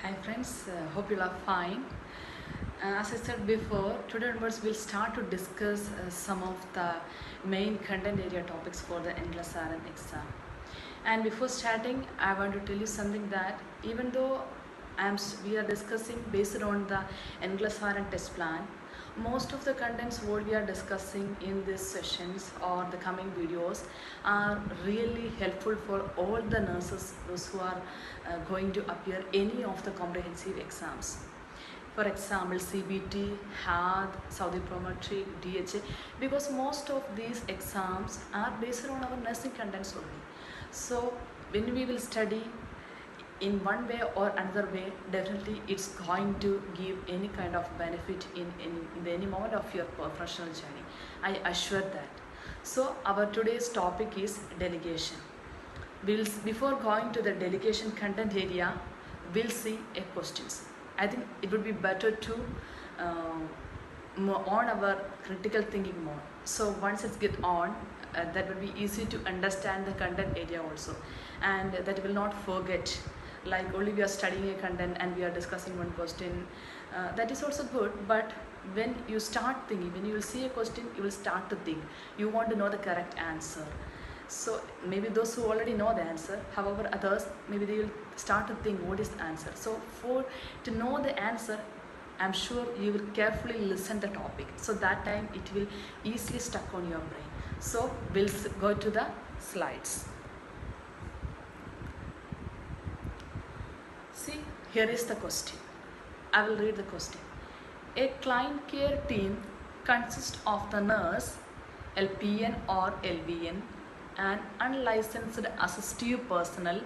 Hi friends, hope you are fine. As I said before, today onwards we'll start to discuss some of the main content area topics for the endless RN exam. And before starting, I want to tell you something that even though we are discussing based on the endless RN test plan, most of the contents what we are discussing in these sessions or the coming videos are really helpful for all the nurses those who are going to appear any of the comprehensive exams. For example, CBT, HAD, Saudi Prometry, DHA, because most of these exams are based on our nursing contents only. So when we will study in one way or another way, definitely it's going to give any kind of benefit in any moment of your professional journey. I assure that. So our today's topic is delegation. Before going to the delegation content area, we'll see a questions. I think it would be better to on our critical thinking mode. So once it's get on, that will be easy to understand the content area also, and that will not forget. Like only we are studying a content and we are discussing one question, that is also good. But when you start thinking, when you will see a question, you will start to think. You want to know the correct answer. So maybe those who already know the answer, however others maybe they will start to think what is the answer. So for to know the answer, I'm sure you will carefully listen the topic. So that time it will easily stuck on your brain. So we'll go to the slides. See, here is the question. I will read the question. A client care team consists of the nurse, LPN or LVN, and unlicensed assistive personnel.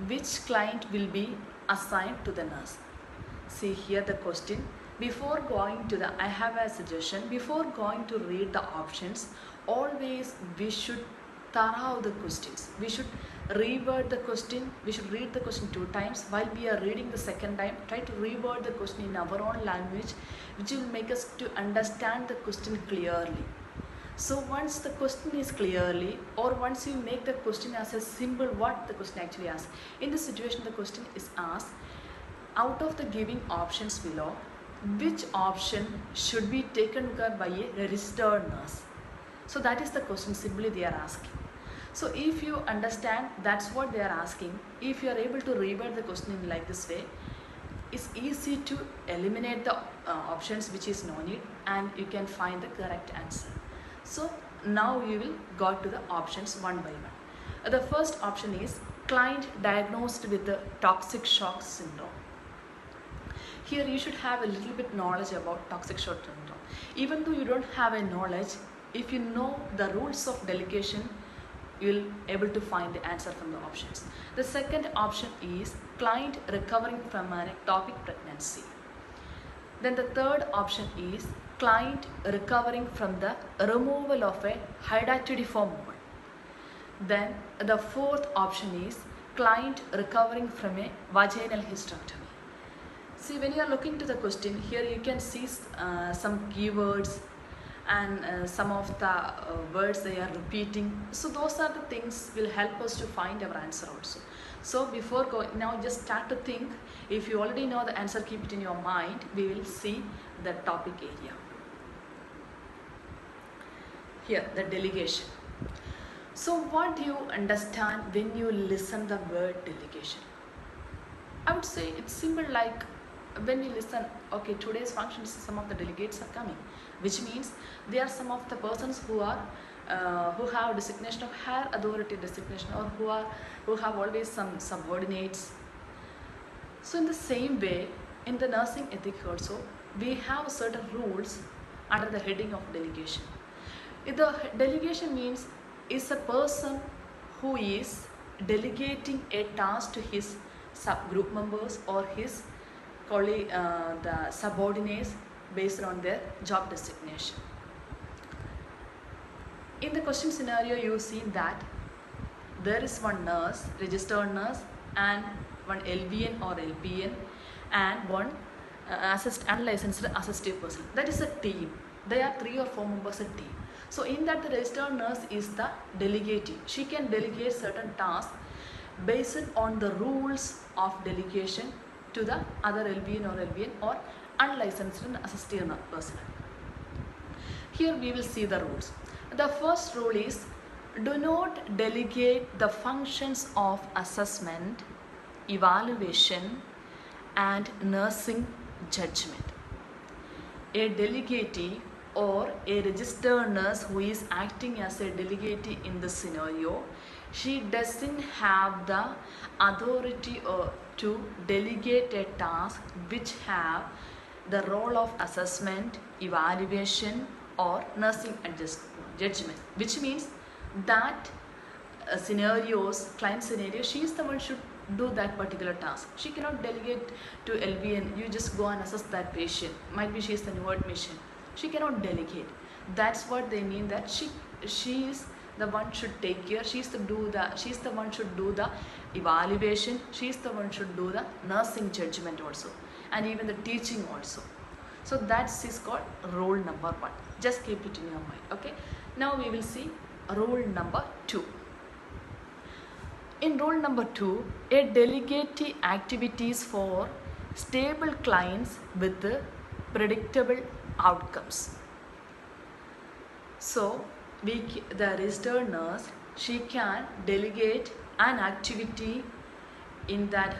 Which client will be assigned to the nurse? See here the question. Before going to the, I have a suggestion. Before going to read the options, always we should thorough the questions. We should reword the question. We should read the question 2 times. While we are reading the second time, try to reword the question in our own language, which will make us to understand the question clearly. So once the question is clearly, or once you make the question as a symbol what the question actually asks. In this situation, the question is asked, out of the giving options below, which option should be taken care by a registered nurse? So that is the question simply they are asking. So if you understand that's what they are asking, if you are able to reword the question in like this way, it's easy to eliminate the options which is no need, and you can find the correct answer. So now we will go to the options one by one. The first option is client diagnosed with the toxic shock syndrome. Here you should have a little bit knowledge about toxic shock syndrome. Even though you don't have a knowledge, if you know the rules of delegation, you'll able to find the answer from the options. The second option is client recovering from an ectopic pregnancy. Then the third option is client recovering from the removal of a hydatidiform mole. Then the fourth option is client recovering from a vaginal hysterectomy. See, when you are looking to the question, here you can see some keywords and some of the words they are repeating. So those are the things will help us to find our answer also. So before going, now just start to think. If you already know the answer, keep it in your mind. We will see the topic area. Here, the delegation. So what do you understand when you listen the word delegation? I would say it's simple, like when you listen, okay, today's function is some of the delegates are coming, which means they are some of the persons who are who have designation of higher authority designation, or who have always some subordinates. So in the same way, in the nursing ethics also, we have certain rules under the heading of delegation. The delegation means is a person who is delegating a task to his subgroup members or his colleague, the subordinates, based on their job designation. In the question scenario, you see that there is one nurse, registered nurse, and one LVN or LPN, and one unlicensed assistive person. That is a team. There are 3 or 4 members a team. So in that, the registered nurse is the delegatee. She can delegate certain tasks based on the rules of delegation to the other LVN or unlicensed assistive personnel. Here we will see the rules. The first rule is, do not delegate the functions of assessment, evaluation and nursing judgment. A delegatee or a registered nurse who is acting as a delegatee in this scenario, she doesn't have the authority to delegate a task which have the role of assessment, evaluation or nursing judgment, which means that client scenario, she is the one should do that particular task. She cannot delegate to LVN, you just go and assess that patient. Might be she is the new admission. She cannot delegate. That's what they mean, that she is the one should take care. She's the one should do the evaluation. She's the one should do the nursing judgment also, and even the teaching also. So that is called rule number 1. Just keep it in your mind. Okay. Now we will see rule number 2. In rule number 2, a delegatee activities for stable clients with predictable outcomes. So the registered nurse, she can delegate an activity in that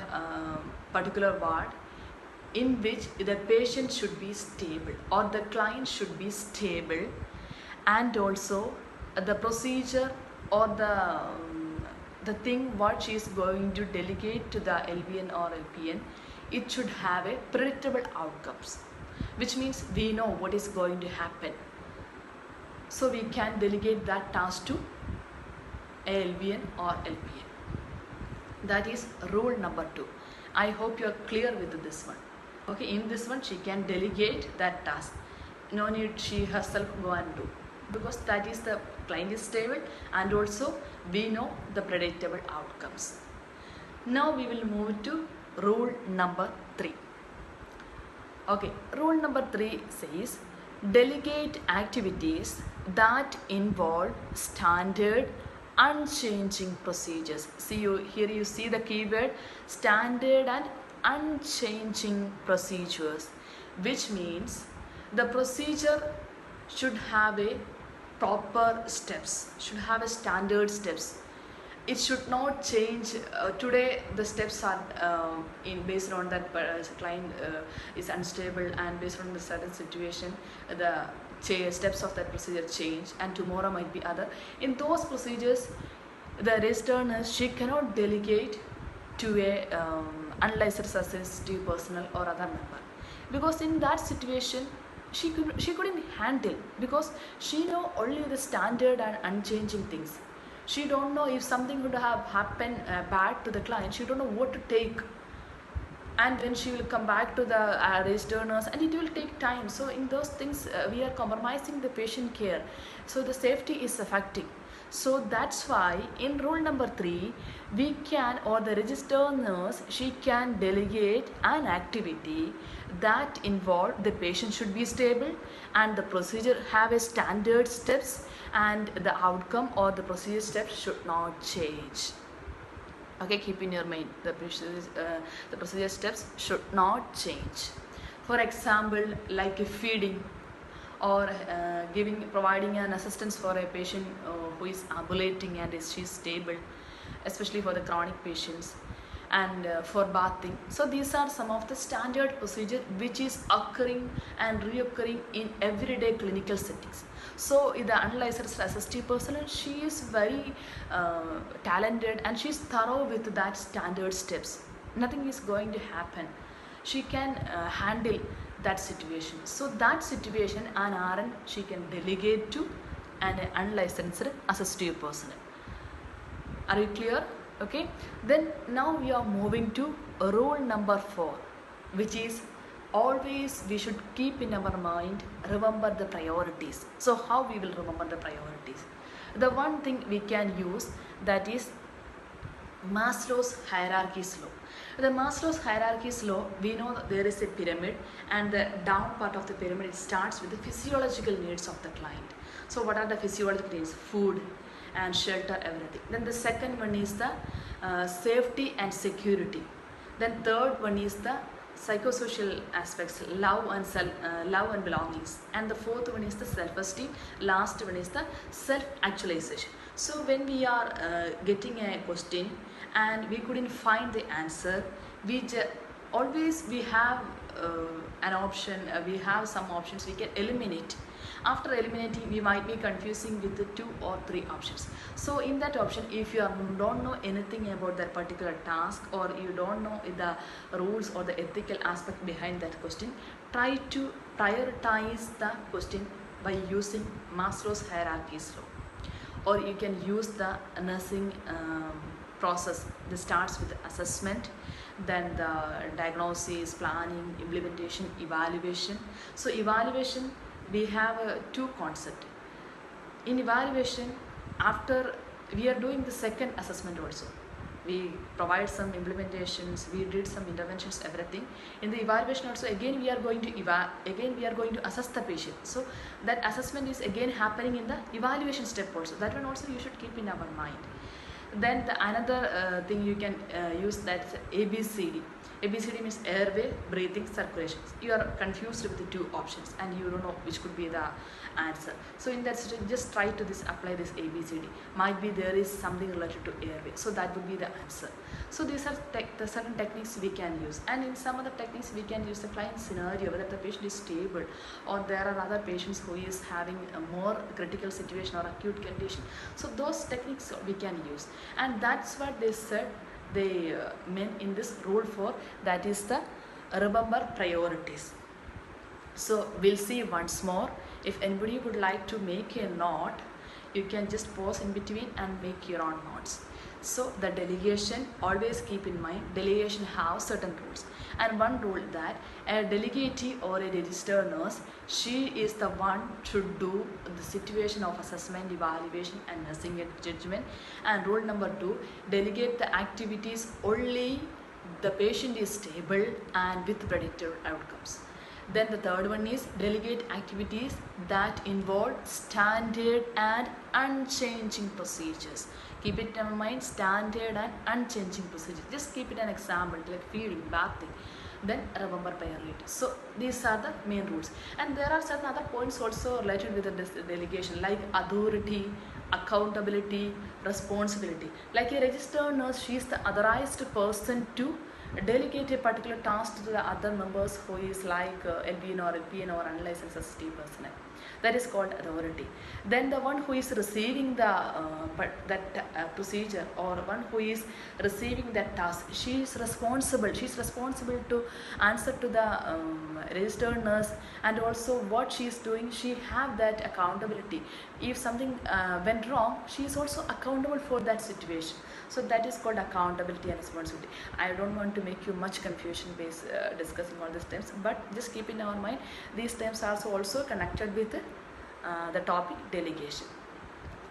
particular ward in which the patient should be stable or the client should be stable, and also the procedure or the thing what she is going to delegate to the LVN or LPN, it should have a predictable outcomes, which means we know what is going to happen. So we can delegate that task to LVN or LPN. That is rule number 2. I hope you are clear with this one. Okay, in this one she can delegate that task. No need she herself go and do, because that is the client is stable and also we know the predictable outcomes. Now we will move to rule number 3. Okay, rule number 3 says, delegate activities that involve standard unchanging procedures. Here you see the keyword standard and unchanging procedures, which means the procedure should have a proper steps, should have a standard steps. It should not change. Today the steps are based on that client is unstable, and based on the certain situation the steps of that procedure change, and tomorrow might be other. In those procedures the registered nurse, she cannot delegate to a unlicensed assistive personnel or other member, because in that situation she couldn't handle, because she know only the standard and unchanging things. She don't know if something would have happened bad to the client, she don't know what to take, and when she will come back to the registered nurse, and it will take time. So in those things we are compromising the patient care, so the safety is affecting. So that's why in rule number 3 we can, or the registered nurse, she can delegate an activity that involve the patient should be stable and the procedure have a standard steps, and the outcome or the procedure steps should not change. Okay, keep in your mind the procedure steps should not change. For example, like feeding or providing an assistance for a patient who is ambulating and she is stable, especially for the chronic patients, and for bathing. So these are some of the standard procedure which is occurring and reoccurring in everyday clinical settings. So the unlicensed assistive personnel, she is very talented and she is thorough with that standard steps. Nothing is going to happen. She can handle that situation. So that situation an RN she can delegate to an unlicensed assistive personnel. Are you clear? Okay. Then now we are moving to rule number 4, which is always we should keep in our mind, remember the priorities. So how we will remember the priorities? The one thing we can use, that is Maslow's hierarchy law. The Maslow's hierarchy law, we know that there is a pyramid, and the down part of the pyramid, it starts with the physiological needs of the client. So what are the physiological needs? Food and shelter, everything. Then the second one is the safety and security. Then third one is the psychosocial aspects, love and belongings. And the fourth one is the self-esteem. Last one is the self-actualization. So when we are getting a question and we couldn't find the answer, always we have an option, we have some options we can eliminate. After eliminating, we might be confusing with the 2 or 3 options. So in that option, if you don't know anything about that particular task, or you don't know the rules or the ethical aspect behind that question, try to prioritize the question by using Maslow's hierarchies law. Or you can use the nursing process. This starts with assessment, then the diagnosis, planning, implementation, evaluation. So evaluation, we have 2 concepts. In evaluation, after we are doing the second assessment also, we provide some implementations, we did some interventions, everything. In the evaluation also, again we are going to assess the patient. So that assessment is again happening in the evaluation step also. That one also you should keep in our mind. Then another thing you can use, that's ABCD. ABCD means airway, breathing, circulation. You are confused with the 2 options and you don't know which could be the answer. So in that situation, just try to apply this ABCD. Might be there is something related to airway, so that would be the answer. So these are the certain techniques we can use. And in some other techniques we can use the client scenario, whether the patient is stable or there are other patients who is having a more critical situation or acute condition. So those techniques we can use. And that's what they said they meant in this rule 4, that is the remember priorities. So we'll see once more. If anybody would like to make a note, you can just pause in between and make your own notes. So the delegation, always keep in mind, delegation has certain rules. And one rule that a delegatee or a registered nurse, she is the one to do the situation of assessment, evaluation and nursing judgment. And rule number 2, delegate the activities only the patient is stable and with predicted outcomes. Then the third one is delegate activities that involve standard and unchanging procedures. Keep it in mind, standard and unchanging procedures. Just keep it an example like feeding, bathing. Then remember priority. So these are the main rules. And there are certain other points also related with this delegation, like authority, accountability, responsibility. Like a registered nurse, she is the authorized person to delegate a particular task to the other members who is like LPN or LPN or unlicensed assistive personnel. That is called authority. Then the one who is receiving the procedure, or one who is receiving that task, she is responsible. She is responsible to answer to the registered nurse, and also what she is doing, she have that accountability. If something went wrong, she is also accountable for that situation. So that is called accountability and responsibility. I don't want to make you much confusion based discussing all these terms, but just keep in our mind these terms are also connected with the topic delegation.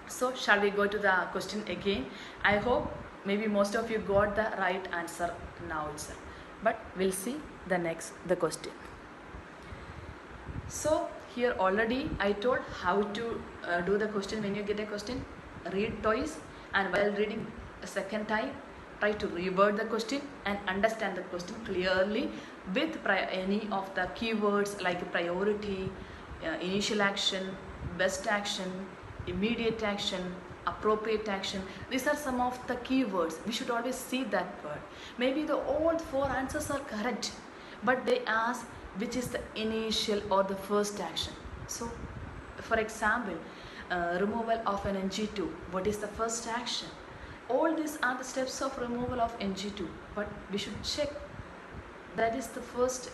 So shall we go to the question again? I hope maybe most of you got the right answer now itself, but we'll see the question. So here already I told how to do the question. When you get a question, read twice, and while reading a second time, try to reword the question and understand the question clearly with any of the keywords like priority, initial action, best action, immediate action, appropriate action. These are some of the keywords. We should always see that word. Maybe all 4 answers are correct, but they ask which is the initial or the first action. So for example, removal of an NG2, what is the first action? All these are the steps of removal of NG2, but we should check that is the first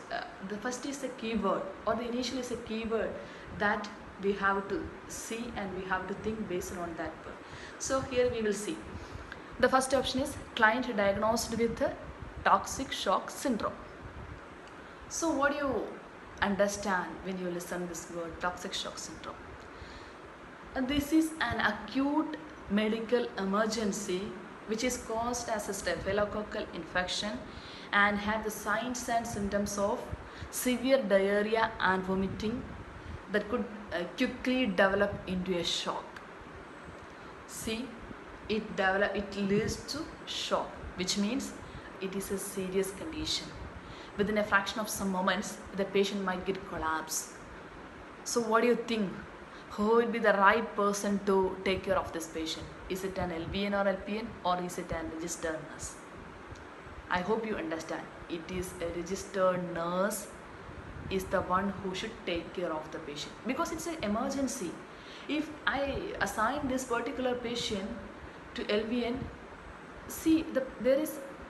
is a keyword, or the initial is a keyword that we have to see and we have to think based on that word. So here we will see. The first option is client diagnosed with toxic shock syndrome. So what do you understand when you listen this word toxic shock syndrome? This is an acute medical emergency which is caused as a staphylococcal infection and have the signs and symptoms of severe diarrhea and vomiting that could quickly develop into a shock. See, it leads to shock, which means it is a serious condition. Within a fraction of some moments, the patient might get collapse. So what do you think? Who will be the right person to take care of this patient? Is it an LVN or LPN, or is it an registered nurse? I hope you understand. It is a registered nurse is the one who should take care of the patient, because it's an emergency. If I assign this particular patient to LVN, see,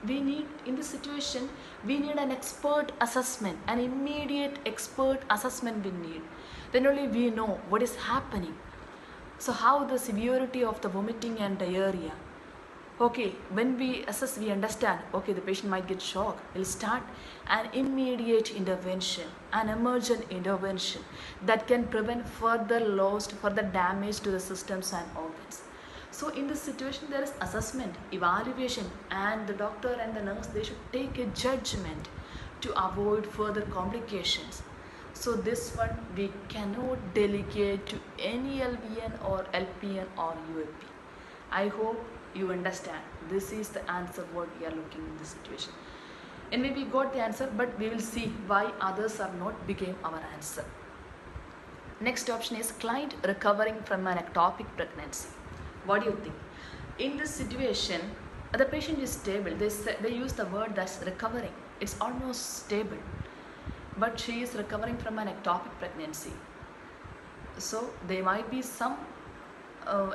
we need, in this situation, we need an expert assessment, an immediate expert assessment we need. Then only we know what is happening. So how the severity of the vomiting and diarrhea. Okay, when we assess, we understand, okay, the patient might get shocked. We'll start an immediate intervention, an emergent intervention that can prevent further loss, further damage to the systems and organs. So in this situation, there is assessment, evaluation, and the doctor and the nurse, they should take a judgment to avoid further complications. So this one we cannot delegate to any LVN or LPN or UAP. I hope you understand. This is the answer what we are looking in this situation. And maybe we got the answer, but we will see why others are not became our answer. Next option is client recovering from an ectopic pregnancy. What do you think? In this situation, the patient is stable. They use the word that's recovering. It's almost stable, but she is recovering from an ectopic pregnancy. So there might be some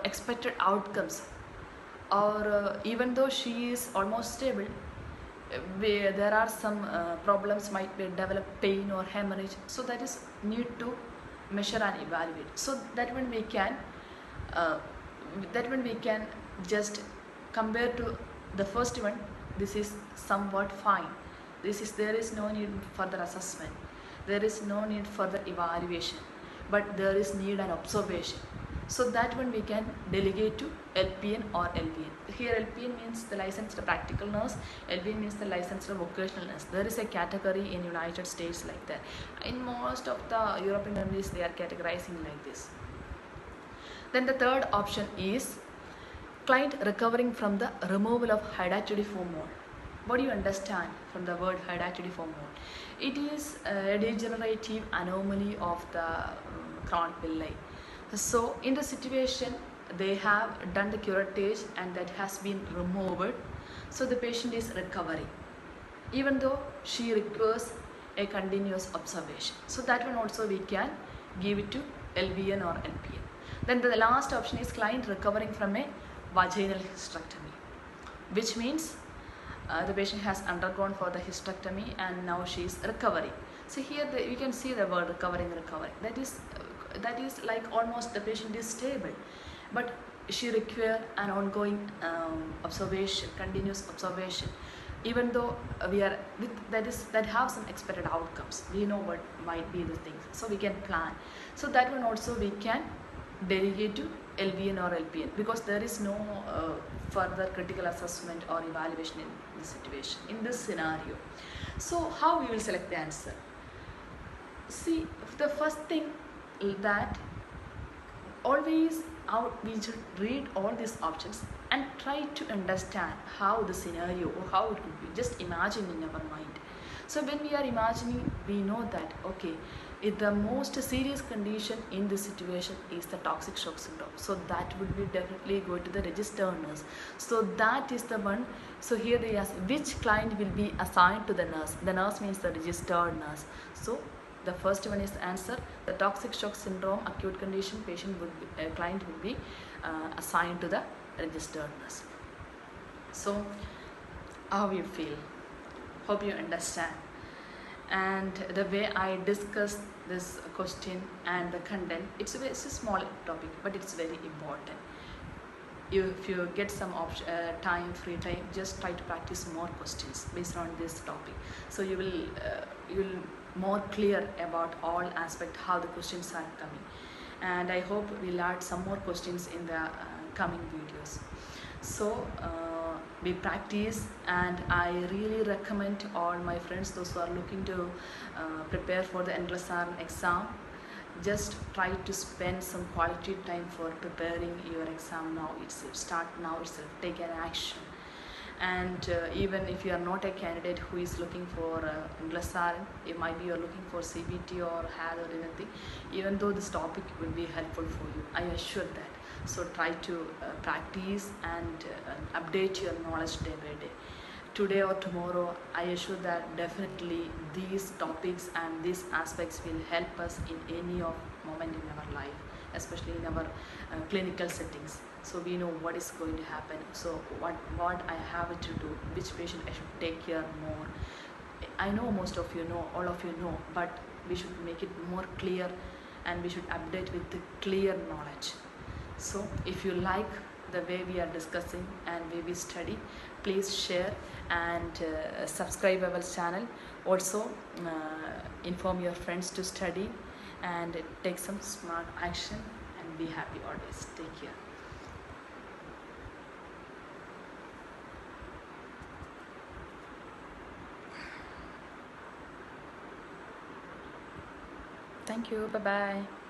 expected outcomes, or even though she is almost stable, there are some problems, might be develop pain or hemorrhage. So that is need to measure and evaluate. So that when we can just compare to the first one, this is somewhat fine. There is no need for further assessment, there is no need for the evaluation, but there is need and observation. So that one we can delegate to LPN or LVN. Here LPN means the licensed practical nurse, LVN means the licensed vocational nurse. There is a category in United States like that. In most of the European countries, they are categorizing like this. Then the third option is client recovering from the removal of hydatidiform mole. What do you understand from the word hydatidiform mole? It is a degenerative anomaly of the crown villi. So in the situation, they have done the curettage and that has been removed. So the patient is recovering, even though she requires a continuous observation. So that one also we can give it to LVN or LPN. Then the last option is client recovering from a vaginal hysterectomy, which means the patient has undergone for the hysterectomy and now she is recovering. So here you can see the word recovering. That is like almost the patient is stable, but she requires an ongoing observation, continuous observation. Even though we are that have some expected outcomes, we know what might be the things, so we can plan. So that one also we can delegate to LVN or LPN, because there is no further critical assessment or evaluation in this situation, in this scenario. So how we will select the answer? See, the first thing that always we should read all these options and try to understand how the scenario or how it could be. Just imagine in our mind. So when we are imagining, we know that okay, if the most serious condition in this situation is the toxic shock syndrome, so that would be definitely go to the registered nurse. So that is the one. So here they ask which client will be assigned to the nurse. The nurse means the registered nurse. So the first one is the answer. The toxic shock syndrome acute condition patient would be, client would be assigned to the registered nurse. So how you feel? Hope you understand. And the way I discussed this question and the content, it's a small topic, but it's very important. If you get some free time, just try to practice more questions based on this topic. So you will more clear about all aspect how the questions are coming. And I hope we'll add some more questions in the coming videos. So we practice, and I really recommend to all my friends, those who are looking to prepare for the NLSR exam, just try to spend some quality time for preparing your exam now itself. Start now itself, take an action. And even if you are not a candidate who is looking for English RN, it might be you're looking for CBT or HAL or anything, even though this topic will be helpful for you, I assure that. So try to practice and update your knowledge day by day. Today or tomorrow, I assure that definitely these topics and these aspects will help us in any of moment in our life, especially in our clinical settings. So we know what is going to happen. So what I have to do, which patient I should take care more. I know most of you know, all of you know, but we should make it more clear, and we should update with the clear knowledge. So if you like the way we are discussing and way we study, please share and subscribe our channel. Also inform your friends to study and take some smart action, and be happy always. Take care. Thank you. Bye bye.